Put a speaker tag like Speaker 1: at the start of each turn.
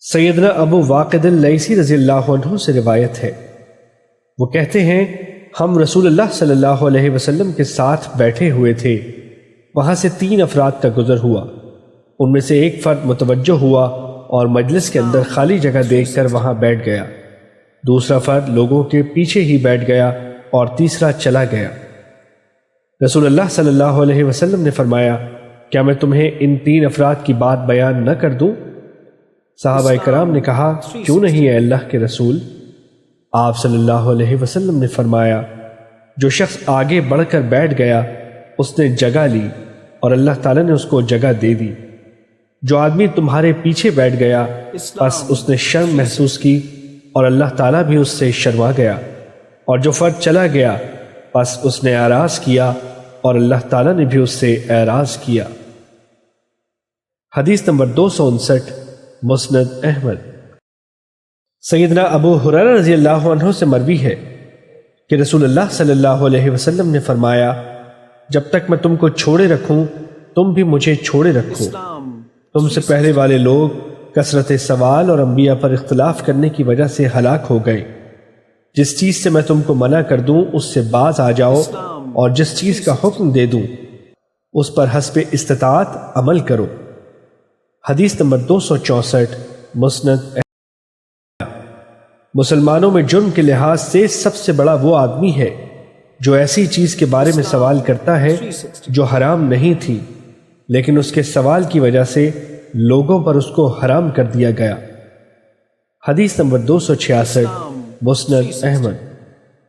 Speaker 1: سیدنا ابو واقد اللیثی رضی اللہ عنہ سے روایت ہے، وہ کہتے ہیں ہم رسول اللہ صلی اللہ علیہ وسلم کے ساتھ بیٹھے ہوئے تھے، وہاں سے 3 افراد کا گزر ہوا، ان میں سے ایک فرد متوجہ ہوا اور مجلس کے اندر خالی جگہ دیکھ کر وہاں بیٹھ گیا، دوسرا فرد لوگوں کے پیچھے ہی بیٹھ گیا اور تیسرا چلا گیا۔ رسول اللہ صلی اللہ علیہ وسلم نے فرمایا، کیا میں تمہیں ان 3 افراد کی بات بیان نہ کر دوں؟ صحابہ کرام نے کہا، کیوں نہیں اے اللہ کے رسول؟ آپ صلی اللہ علیہ وسلم نے فرمایا، جو شخص آگے بڑھ کر بیٹھ گیا اس نے جگہ لی اور اللہ تعالیٰ نے اس کو جگہ دے دی۔ جو آدمی تمہارے پیچھے بیٹھ گیا پس اس نے شرم محسوس کی اور اللہ تعالیٰ بھی اس سے شرما گیا، اور جو فرد چلا گیا پس اس نے اعراض کیا اور اللہ تعالیٰ نے بھی اس سے اعراض کیا۔ حدیث نمبر 259، مسند احمد۔ سیدنا ابو ہریرہ رضی اللہ عنہ سے مروی ہے کہ رسول اللہ صلی اللہ علیہ وسلم نے فرمایا، جب تک میں تم کو چھوڑے رکھوں تم بھی مجھے چھوڑے رکھو۔ تم سے پہلے والے لوگ کثرت سوال اور انبیاء پر اختلاف کرنے کی وجہ سے ہلاک ہو گئے۔ جس چیز سے میں تم کو منع کر دوں اس سے باز آ جاؤ، اور جس چیز کا حکم دے دوں اس پر حسب استطاعت عمل کرو۔ حدیث نمبر 264، مسند۔ مسلمانوں میں جرم کے لحاظ سے سب سے بڑا وہ آدمی ہے جو ایسی چیز کے بارے میں سوال کرتا ہے جو حرام نہیں تھی، لیکن اس کے سوال کی وجہ سے لوگوں پر اس کو حرام کر دیا گیا۔ حدیث نمبر 266، مسند احمد۔